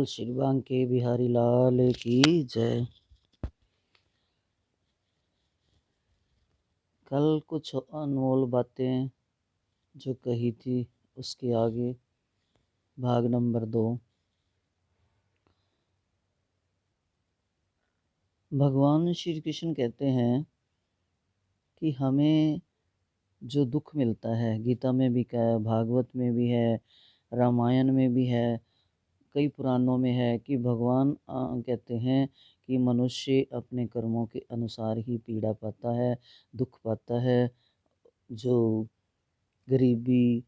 बोल श्री बांके बिहारी लाल की जय। कल कुछ अनमोल बातें जो कही थी उसके आगे भाग नंबर 2। भगवान श्री कृष्ण कहते हैं कि हमें जो दुख मिलता है, गीता में भी क्या है, भागवत में भी है, रामायण में भी है, कई पुराणों में है कि भगवान कहते हैं कि मनुष्य अपने कर्मों के अनुसार ही पीड़ा पाता है, दुख पाता है। जो गरीबी,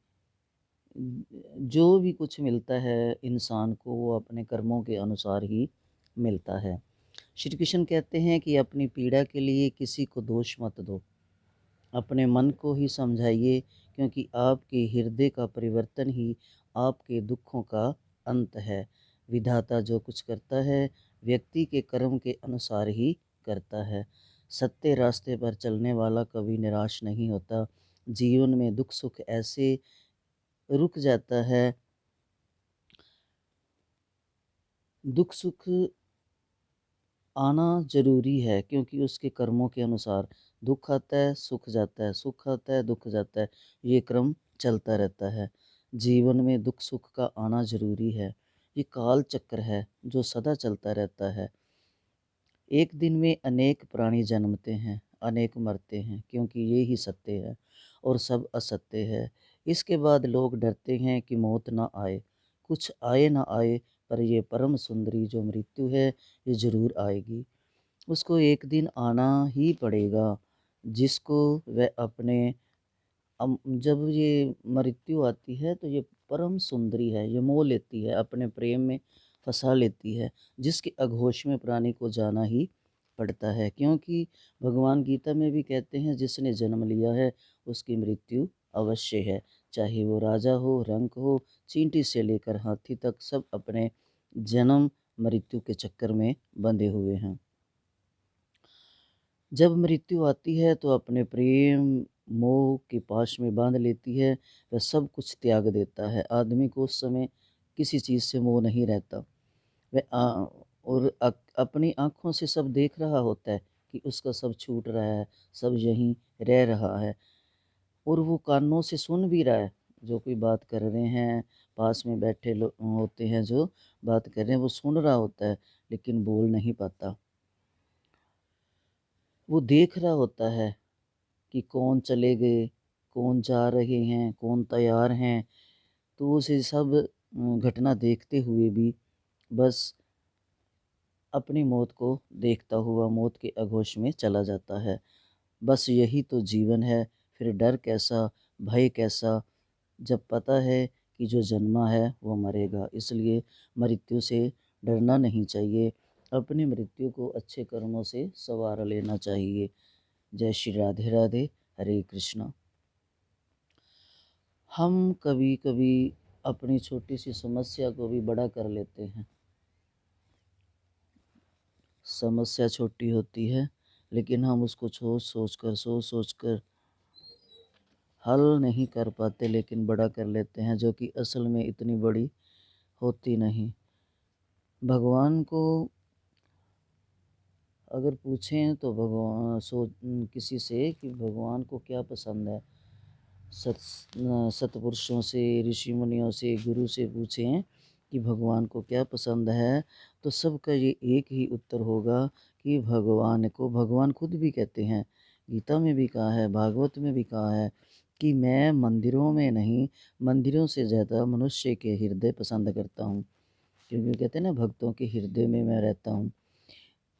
जो भी कुछ मिलता है इंसान को, वो अपने कर्मों के अनुसार ही मिलता है। श्री कृष्ण कहते हैं कि अपनी पीड़ा के लिए किसी को दोष मत दो, अपने मन को ही समझाइए, क्योंकि आपके हृदय का परिवर्तन ही आपके दुखों का अंत है। विधाता जो कुछ करता है व्यक्ति के कर्म के अनुसार ही करता है। सत्य रास्ते पर चलने वाला कभी निराश नहीं होता। जीवन में दुख सुख ऐसे रुक जाता है, दुख सुख आना ज़रूरी है, क्योंकि उसके कर्मों के अनुसार दुख आता है, सुख जाता है, सुख आता है, दुख जाता है। ये क्रम चलता रहता है। जीवन में दुख सुख का आना ज़रूरी है। ये काल चक्र है जो सदा चलता रहता है। एक दिन में अनेक प्राणी जन्मते हैं, अनेक मरते हैं, क्योंकि ये ही सत्य है और सब असत्य है। इसके बाद लोग डरते हैं कि मौत ना आए। कुछ आए ना आए, पर ये परम सुंदरी जो मृत्यु है ये ज़रूर आएगी। उसको एक दिन आना ही पड़ेगा, जिसको वह अपने जब ये मृत्यु आती है तो ये परम सुंदरी है, ये मोह लेती है, अपने प्रेम में फंसा लेती है, जिसके अघोष में प्राणी को जाना ही पड़ता है। क्योंकि भगवान गीता में भी कहते हैं जिसने जन्म लिया है उसकी मृत्यु अवश्य है। चाहे वो राजा हो, रंक हो, चींटी से लेकर हाथी तक, सब अपने जन्म मृत्यु के चक्कर में बंधे हुए हैं। जब मृत्यु आती है तो अपने प्रेम मोह के पाश में बांध लेती है, वह सब कुछ त्याग देता है। आदमी को उस समय किसी चीज़ से मोह नहीं रहता। वह अपनी आँखों से सब देख रहा होता है कि उसका सब छूट रहा है, सब यहीं रह रहा है, और वो कानों से सुन भी रहा है। जो कोई बात कर रहे हैं, पास में बैठे लोग होते हैं जो बात कर रहे हैं, वो सुन रहा होता है लेकिन बोल नहीं पाता। वो देख रहा होता है कि कौन चले गए, कौन जा रहे हैं, कौन तैयार हैं। तो उसे सब घटना देखते हुए भी बस अपनी मौत को देखता हुआ मौत के आगोश में चला जाता है। बस यही तो जीवन है। फिर डर कैसा, भय कैसा, जब पता है कि जो जन्मा है वो मरेगा। इसलिए मृत्यु से डरना नहीं चाहिए, अपनी मृत्यु को अच्छे कर्मों से संवार लेना चाहिए। जय श्री राधे राधे, हरे कृष्णा। हम कभी कभी अपनी छोटी सी समस्या को भी बड़ा कर लेते हैं। समस्या छोटी होती है लेकिन हम उसको सोच सोच कर हल नहीं कर पाते, लेकिन बड़ा कर लेते हैं, जो कि असल में इतनी बड़ी होती नहीं। भगवान को अगर पूछें तो किसी से कि भगवान को क्या पसंद है, सतपुरुषों से, ऋषि मुनियों से, गुरु से पूछें कि भगवान को क्या पसंद है, तो सबका ये एक ही उत्तर होगा कि भगवान खुद भी कहते हैं, गीता में भी कहा है, भागवत में भी कहा है कि मैं मंदिरों में नहीं, मंदिरों से ज़्यादा मनुष्य के हृदय पसंद करता हूँ। क्योंकि कहते हैं ना, भक्तों के हृदय में मैं रहता हूँ।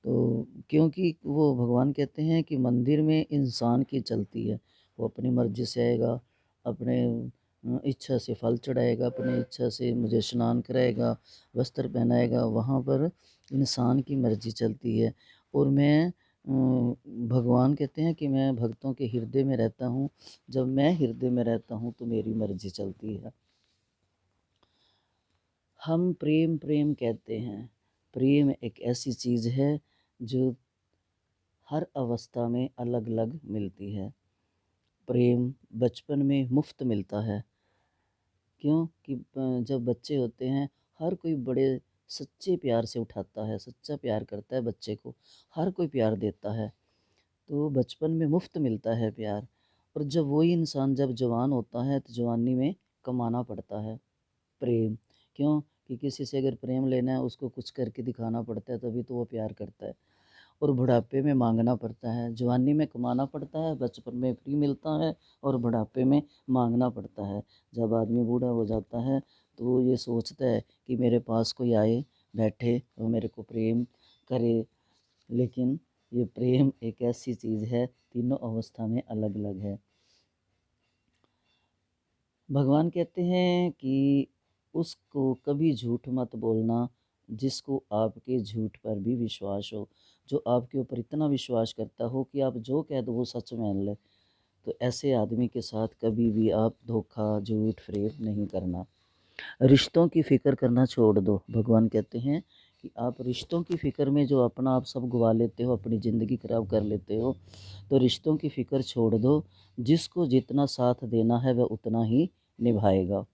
तो क्योंकि वो भगवान कहते हैं कि मंदिर में इंसान की चलती है, वो अपनी मर्ज़ी से आएगा, अपने इच्छा से फल चढ़ाएगा, अपनी इच्छा से मुझे स्नान कराएगा, वस्त्र पहनाएगा। वहाँ पर इंसान की मर्ज़ी चलती है। और भगवान कहते हैं कि मैं भक्तों के हृदय में रहता हूँ। जब मैं हृदय में रहता हूँ तो मेरी मर्ज़ी चलती है। हम प्रेम प्रेम कहते हैं। प्रेम एक ऐसी चीज़ है जो हर अवस्था में अलग अलग मिलती है। प्रेम बचपन में मुफ्त मिलता है। क्यों कि जब बच्चे होते हैं, हर कोई बड़े सच्चे प्यार से उठाता है, सच्चा प्यार करता है बच्चे को, हर कोई प्यार देता है। तो बचपन में मुफ़्त मिलता है प्यार, और जब वही इंसान जब जवान होता है तो जवानी में कमाना पड़ता है प्रेम। क्यों? कि किसी से अगर प्रेम लेना है उसको कुछ करके दिखाना पड़ता है, तभी तो वो प्यार करता है। और बुढ़ापे में माँगना पड़ता है, जवानी में कमाना पड़ता है, बचपन में फ्री मिलता है और बुढ़ापे में माँगना पड़ता है। जब आदमी बूढ़ा हो जाता है तो वो ये सोचता है कि मेरे पास कोई आए, बैठे और मेरे को प्रेम करे। लेकिन ये प्रेम एक ऐसी चीज़ है, तीनों अवस्था में अलग-अलग है। भगवान कहते हैं कि उसको कभी झूठ मत बोलना, जिसको आपके झूठ पर भी विश्वास हो। जो आपके ऊपर इतना विश्वास करता हो कि आप जो कह दो वो सच मान ले, तो ऐसे आदमी के साथ कभी भी आप धोखा, झूठ, फ़रेब नहीं करना। रिश्तों की फ़िक्र करना छोड़ दो। भगवान कहते हैं कि आप रिश्तों की फ़िक्र में जो अपना आप सब गँवा लेते हो, अपनी ज़िंदगी ख़राब कर लेते हो, तो रिश्तों की फ़िक्र छोड़ दो। जिसको जितना साथ देना है वह उतना ही निभाएगा।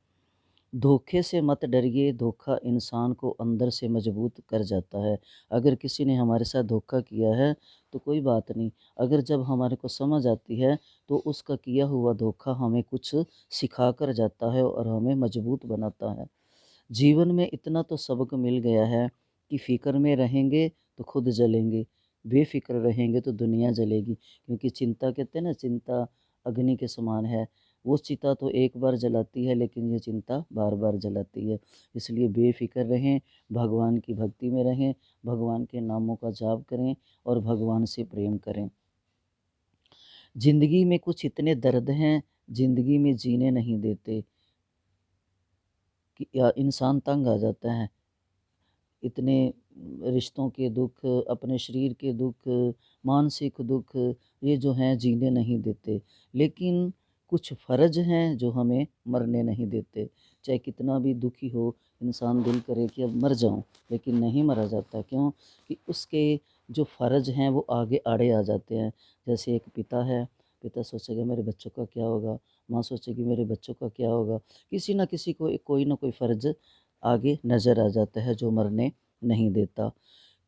धोखे से मत डरिए, धोखा इंसान को अंदर से मजबूत कर जाता है। अगर किसी ने हमारे साथ धोखा किया है तो कोई बात नहीं, अगर जब हमारे को समझ आती है तो उसका किया हुआ धोखा हमें कुछ सिखा कर जाता है और हमें मजबूत बनाता है। जीवन में इतना तो सबक मिल गया है कि फ़िक्र में रहेंगे तो खुद जलेंगे, बेफ़िक्र रहेंगे तो दुनिया जलेगी। क्योंकि चिंता कहते हैं ना, चिंता अग्नि के समान है। वो चिता तो एक बार जलाती है लेकिन ये चिंता बार-बार जलाती है। इसलिए बेफ़िक्र रहें, भगवान की भक्ति में रहें, भगवान के नामों का जाप करें और भगवान से प्रेम करें। ज़िंदगी में कुछ इतने दर्द हैं, ज़िंदगी में जीने नहीं देते कि या इंसान तंग आ जाता है। इतने रिश्तों के दुख, अपने शरीर के दुख, मानसिक दुख, ये जो हैं जीने नहीं देते। लेकिन कुछ फ़र्ज़ हैं जो हमें मरने नहीं देते। चाहे कितना भी दुखी हो, इंसान दिल करे कि अब मर जाऊँ, लेकिन नहीं मरा जाता। क्यों? कि उसके जो फ़र्ज़ हैं वो आगे आड़े आ जाते हैं। जैसे एक पिता है, पिता सोचेगा मेरे बच्चों का क्या होगा? माँ सोचेगी मेरे बच्चों का क्या होगा? किसी न किसी को कोई न कोई फ़र्ज़ आगे नज़र आ जाता है जो मरने नहीं देता।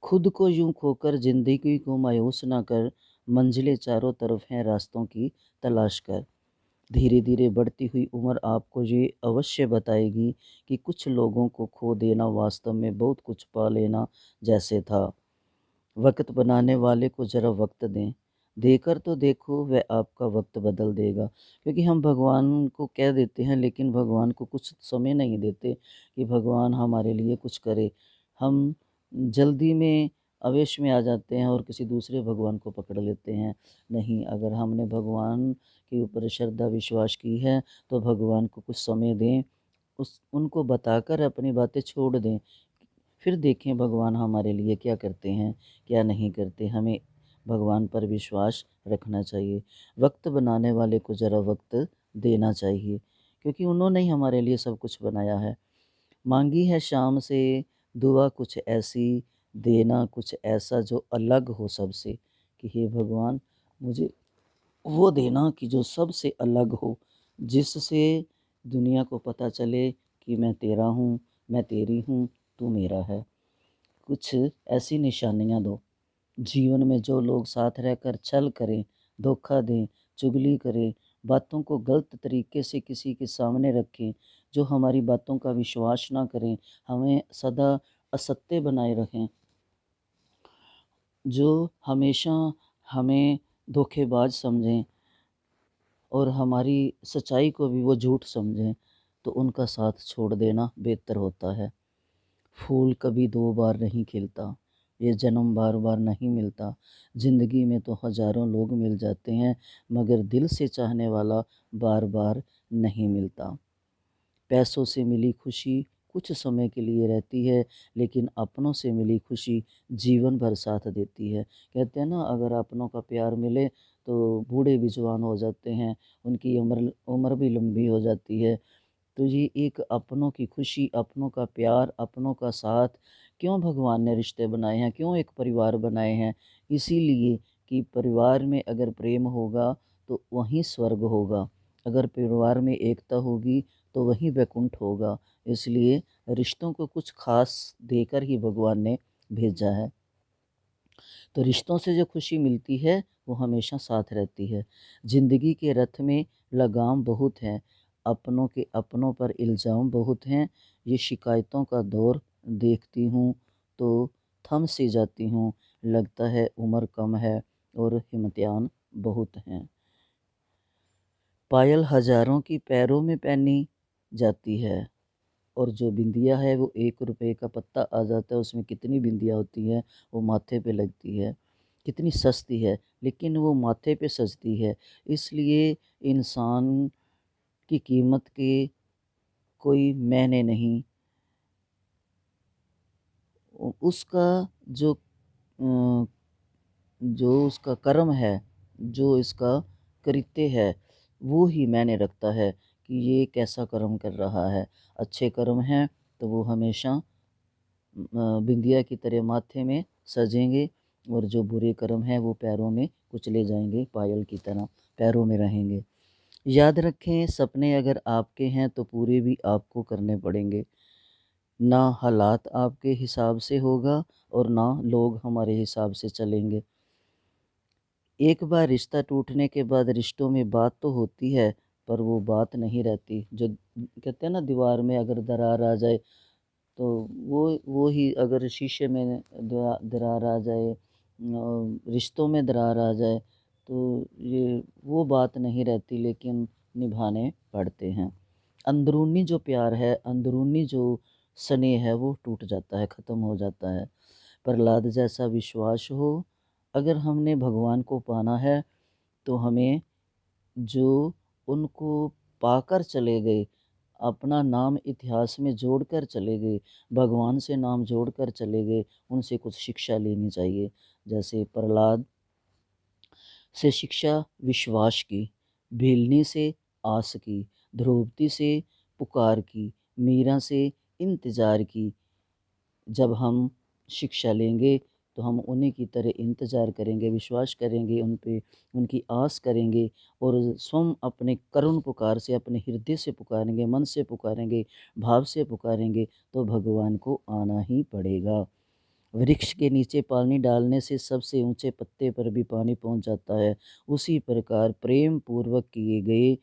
खुद को यूँ खोकर ज़िंदगी को मायूस ना कर, मंज़िलें चारों तरफ हैं रास्तों की तलाश कर। धीरे-धीरे बढ़ती हुई उम्र आपको ये अवश्य बताएगी कि कुछ लोगों को खो देना वास्तव में बहुत कुछ पा लेना जैसे था। वक़्त बनाने वाले को ज़रा वक़्त दें, देकर तो देखो वह आपका वक़्त बदल देगा। क्योंकि हम भगवान को कह देते हैं लेकिन भगवान को कुछ समय नहीं देते कि भगवान हमारे लिए कुछ करे। हम जल्दी में आवेश में आ जाते हैं और किसी दूसरे भगवान को पकड़ लेते हैं। नहीं, अगर हमने भगवान के ऊपर श्रद्धा विश्वास की है तो भगवान को कुछ समय दें, उस उनको बताकर अपनी बातें छोड़ दें। फिर देखें भगवान हमारे लिए क्या करते हैं, क्या नहीं करते। हमें भगवान पर विश्वास रखना चाहिए। वक़्त बनाने वाले को ज़रा वक़्त देना चाहिए, क्योंकि उन्होंने ही हमारे लिए सब कुछ बनाया है। माँगी है शाम से दुआ कुछ ऐसी, देना कुछ ऐसा जो अलग हो सबसे, कि हे भगवान मुझे वो देना कि जो सबसे अलग हो, जिससे दुनिया को पता चले कि मैं तेरा हूँ, मैं तेरी हूँ, तू मेरा है। कुछ ऐसी निशानियाँ दो, जीवन में जो लोग साथ रहकर छल करें, धोखा दें, चुगली करें, बातों को गलत तरीके से किसी के सामने रखें, जो हमारी बातों का विश्वास ना करें, हमें सदा असत्य बनाए रखें, जो हमेशा हमें धोखेबाज समझें और हमारी सच्चाई को भी वो झूठ समझें, तो उनका साथ छोड़ देना बेहतर होता है। फूल कभी दो बार नहीं खिलता, ये जन्म बार-बार नहीं मिलता। ज़िंदगी में तो हज़ारों लोग मिल जाते हैं, मगर दिल से चाहने वाला बार-बार नहीं मिलता। पैसों से मिली खुशी कुछ समय के लिए रहती है, लेकिन अपनों से मिली खुशी जीवन भर साथ देती है। कहते हैं ना, अगर अपनों का प्यार मिले तो बूढ़े भी जवान हो जाते हैं, उनकी उम्र उम्र भी लंबी हो जाती है। तो ये एक अपनों की खुशी, अपनों का प्यार, अपनों का साथ, क्यों भगवान ने रिश्ते बनाए हैं, क्यों एक परिवार बनाए हैं? इसीलिए कि परिवार में अगर प्रेम होगा तो वहीं स्वर्ग होगा। अगर परिवार में एकता होगी तो वहीं वैकुंठ होगा। इसलिए रिश्तों को कुछ ख़ास देकर ही भगवान ने भेजा है। तो रिश्तों से जो खुशी मिलती है वो हमेशा साथ रहती है। ज़िंदगी के रथ में लगाम बहुत है, अपनों के अपनों पर इल्ज़ाम बहुत हैं। ये शिकायतों का दौर देखती हूँ तो थम सी जाती हूँ, लगता है उम्र कम है और इम्तिहान बहुत हैं। पायल हज़ारों की पैरों में पहनी जाती है और जो बिंदिया है वो 1 रुपए का पत्ता आ जाता है, उसमें कितनी बिंदिया होती है, वो माथे पे लगती है, कितनी सस्ती है, लेकिन वो माथे पे सजती है। इसलिए इंसान की कीमत के कोई मायने नहीं। उसका जो जो उसका कर्म है, जो इसका कृत्य है, वो ही मायने रखता है कि ये कैसा कर्म कर रहा है। अच्छे कर्म हैं तो वो हमेशा बिंदिया की तरह माथे में सजेंगे और जो बुरे कर्म हैं वो पैरों में कुचले जाएंगे, पायल की तरह पैरों में रहेंगे। याद रखें, सपने अगर आपके हैं तो पूरे भी आपको करने पड़ेंगे। ना हालात आपके हिसाब से होगा और ना लोग हमारे हिसाब से चलेंगे। एक बार रिश्ता टूटने के बाद रिश्तों में बात तो होती है, पर वो बात नहीं रहती। जो कहते हैं ना, दीवार में अगर दरार आ जाए तो वो ही, अगर शीशे में दरार आ जाए, रिश्तों में दरार आ जाए, तो ये वो बात नहीं रहती, लेकिन निभाने पड़ते हैं। अंदरूनी जो प्यार है, अंदरूनी जो स्नेह है, वो टूट जाता है, ख़त्म हो जाता है। प्रहलाद जैसा विश्वास हो, अगर हमने भगवान को पाना है तो हमें, जो उनको पाकर चले गए, अपना नाम इतिहास में जोड़कर चले गए, भगवान से नाम जोड़कर चले गए, उनसे कुछ शिक्षा लेनी चाहिए। जैसे प्रहलाद से शिक्षा विश्वास की, भीलनी से आस की, द्रौपदी से पुकार की, मीरा से इंतज़ार की। जब हम शिक्षा लेंगे तो हम उन्हीं की तरह इंतज़ार करेंगे, विश्वास करेंगे उन पे, उनकी आस करेंगे और स्वयं अपने करुण पुकार से, अपने हृदय से पुकारेंगे, मन से पुकारेंगे, भाव से पुकारेंगे, तो भगवान को आना ही पड़ेगा। वृक्ष के नीचे पानी डालने से सबसे ऊंचे पत्ते पर भी पानी पहुंच जाता है। उसी प्रकार प्रेम पूर्वक किए गए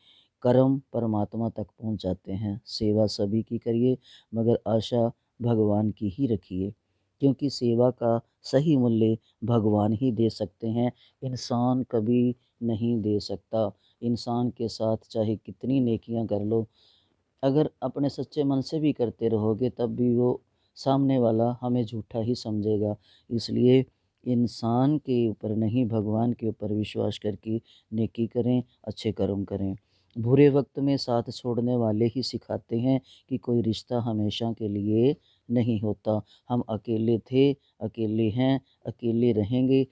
कर्म परमात्मा तक पहुंच जाते हैं। सेवा सभी की करिए, मगर आशा भगवान की ही रखिए, क्योंकि सेवा का सही मूल्य भगवान ही दे सकते हैं, इंसान कभी नहीं दे सकता। इंसान के साथ चाहे कितनी नेकियां कर लो, अगर अपने सच्चे मन से भी करते रहोगे तब भी वो सामने वाला हमें झूठा ही समझेगा। इसलिए इंसान के ऊपर नहीं, भगवान के ऊपर विश्वास करके नेकी करें, अच्छे कर्म करें। बुरे वक्त में साथ छोड़ने वाले ही सिखाते हैं कि कोई रिश्ता हमेशा के लिए नहीं होता। हम अकेले थे, अकेले हैं, अकेले रहेंगे।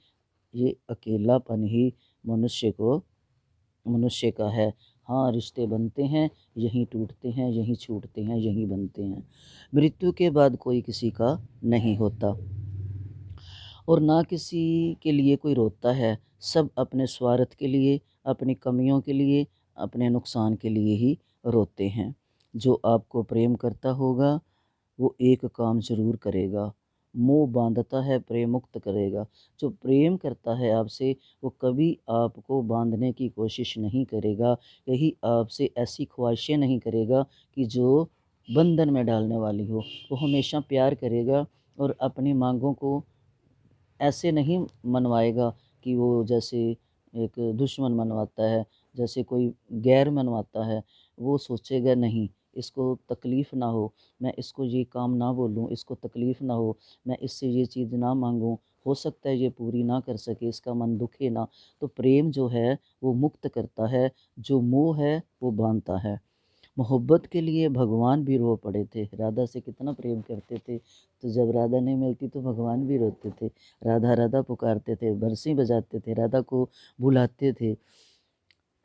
ये अकेलापन ही मनुष्य को मनुष्य का है। हाँ, रिश्ते बनते हैं, यहीं टूटते हैं, यहीं छूटते हैं, यहीं बनते हैं। मृत्यु के बाद कोई किसी का नहीं होता और ना किसी के लिए कोई रोता है। सब अपने स्वार्थ के लिए, अपनी कमियों के लिए, अपने नुकसान के लिए ही रोते हैं। जो आपको प्रेम करता होगा वो एक काम ज़रूर करेगा, मोह बांधता है प्रेम मुक्त करेगा। जो प्रेम करता है आपसे, वो कभी आपको बांधने की कोशिश नहीं करेगा, कहीं आपसे ऐसी ख्वाहिशें नहीं करेगा कि जो बंधन में डालने वाली हो। वो हमेशा प्यार करेगा और अपनी मांगों को ऐसे नहीं मनवाएगा कि वो जैसे एक दुश्मन मनवाता है, जैसे कोई गैर मनवाता है। वो सोचेगा नहीं, इसको तकलीफ़ ना हो, मैं इसको ये काम ना बोलूँ, इसको तकलीफ़ ना हो, मैं इससे ये चीज़ ना मांगूँ, हो सकता है ये पूरी ना कर सके, इसका मन दुखे ना। तो प्रेम जो है वो मुक्त करता है, जो मोह है वो बांधता है। मोहब्बत के लिए भगवान भी रो पड़े थे। राधा से कितना प्रेम करते थे, तो जब राधा नहीं मिलती तो भगवान भी रोते थे। राधा राधा पुकारते थे, बरसी बजाते थे, राधा को बुलाते थे।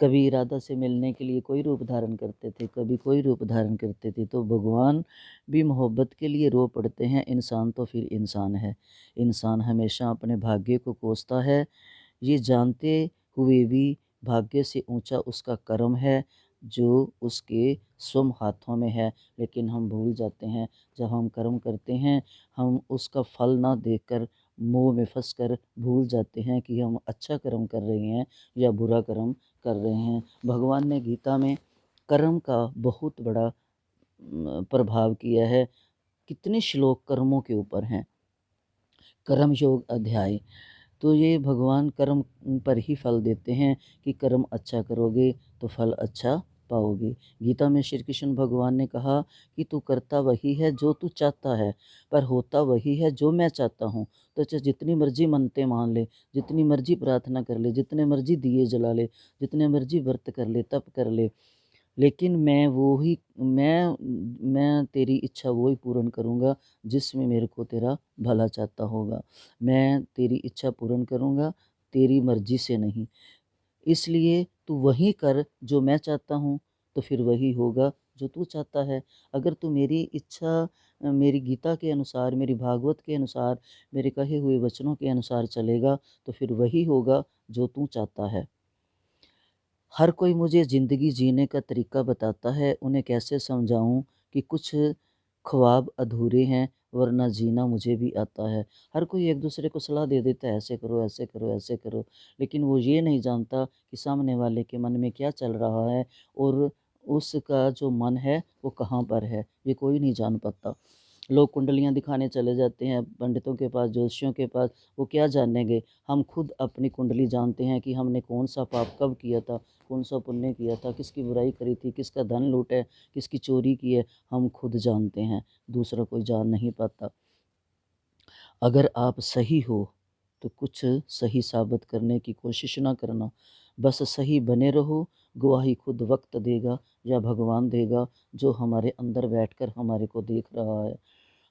कभी राधा से मिलने के लिए कोई रूप धारण करते थे, कभी कोई रूप धारण करते थे। तो भगवान भी मोहब्बत के लिए रो पड़ते हैं। इंसान तो फिर इंसान है। इंसान हमेशा अपने भाग्य को कोसता है, ये जानते हुए भी भाग्य से ऊंचा उसका कर्म है। जो उसके स्वयं हाथों में है। लेकिन हम भूल जाते हैं, जब हम कर्म करते हैं हम उसका फल ना देखकर मोह में फंसकर भूल जाते हैं कि हम अच्छा कर्म कर रहे हैं या बुरा कर्म कर रहे हैं। भगवान ने गीता में कर्म का बहुत बड़ा प्रभाव किया है। कितने श्लोक कर्मों के ऊपर हैं। कर्म योग अध्याय, तो ये भगवान कर्म पर ही फल देते हैं कि कर्म अच्छा करोगे तो फल अच्छा पाओगे। गीता में श्री कृष्ण भगवान ने कहा कि तू करता वही है जो तू चाहता है, पर होता वही है जो मैं चाहता हूँ। तो चाहे जितनी मर्जी मन्नतें मान ले, जितनी मर्जी प्रार्थना कर ले, जितने मर्जी दिए जला ले, जितने मर्जी व्रत कर ले, तप कर ले, लेकिन मैं तेरी इच्छा वो ही पूर्ण करूँगा जिसमें मेरे को तेरा भला चाहता होगा। मैं तेरी इच्छा पूर्ण करूँगा, तेरी मर्ज़ी से नहीं। इसलिए तू वही कर जो मैं चाहता हूँ, तो फिर वही होगा जो तू चाहता है। अगर तू मेरी इच्छा मेरी गीता के अनुसार, मेरी भागवत के अनुसार, मेरे कहे हुए वचनों के अनुसार चलेगा, तो फिर वही होगा जो तू चाहता है। हर कोई मुझे ज़िंदगी जीने का तरीका बताता है, उन्हें कैसे समझाऊँ कि कुछ ख्वाब अधूरे हैं, वरना जीना मुझे भी आता है। हर कोई एक दूसरे को सलाह दे देता है, ऐसे करो, ऐसे करो, ऐसे करो, लेकिन वो ये नहीं जानता कि सामने वाले के मन में क्या चल रहा है और उसका जो मन है वो कहाँ पर है, ये कोई नहीं जान पाता। लोग कुंडलियाँ दिखाने चले जाते हैं पंडितों के पास, ज्योतिषियों के पास, वो क्या जानेंगे। हम खुद अपनी कुंडली जानते हैं कि हमने कौन सा पाप कब किया था, कौन सा पुण्य किया था, किसकी बुराई करी थी, किसका धन लूटा है, किसकी चोरी की है, हम खुद जानते हैं, दूसरा कोई जान नहीं पाता। अगर आप सही हो तो कुछ सही साबित करने की कोशिश ना करना, बस सही बने रहो। गवाही खुद वक्त देगा या भगवान देगा, जो हमारे अंदर बैठकर हमारे को देख रहा है।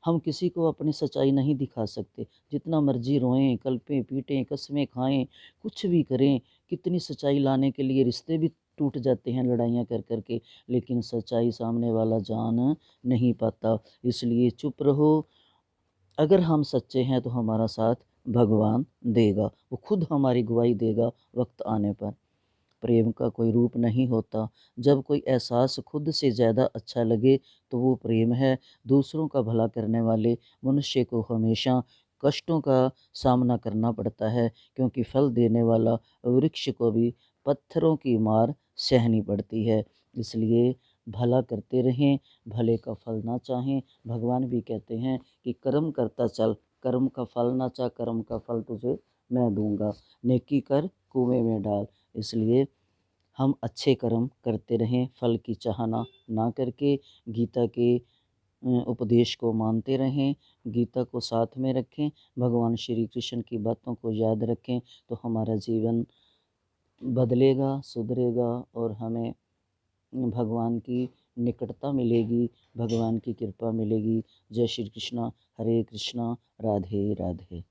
हम किसी को अपनी सच्चाई नहीं दिखा सकते, जितना मर्जी रोएं, कल्पें, पीटें, कस्में खाएं, कुछ भी करें, कितनी सच्चाई लाने के लिए रिश्ते भी टूट जाते हैं लड़ाइयाँ कर कर के, लेकिन सच्चाई सामने वाला जान नहीं पाता। इसलिए चुप रहो। अगर हम सच्चे हैं तो हमारा साथ भगवान देगा, वो खुद हमारी गवाही देगा वक्त आने पर। प्रेम का कोई रूप नहीं होता। जब कोई एहसास खुद से ज़्यादा अच्छा लगे तो वो प्रेम है। दूसरों का भला करने वाले मनुष्य को हमेशा कष्टों का सामना करना पड़ता है, क्योंकि फल देने वाला वृक्ष को भी पत्थरों की मार सहनी पड़ती है। इसलिए भला करते रहें, भले का फल ना चाहें। भगवान भी कहते हैं कि कर्म करता चल, कर्म का फल ना चाह, कर्म का फल तुझे मैं दूंगा। नेकी कर कुएं में डाल। इसलिए हम अच्छे कर्म करते रहें, फल की चाहना ना करके गीता के उपदेश को मानते रहें, गीता को साथ में रखें, भगवान श्री कृष्ण की बातों को याद रखें, तो हमारा जीवन बदलेगा, सुधरेगा और हमें भगवान की निकटता मिलेगी, भगवान की कृपा मिलेगी। जय श्री कृष्णा, हरे कृष्णा, राधे राधे।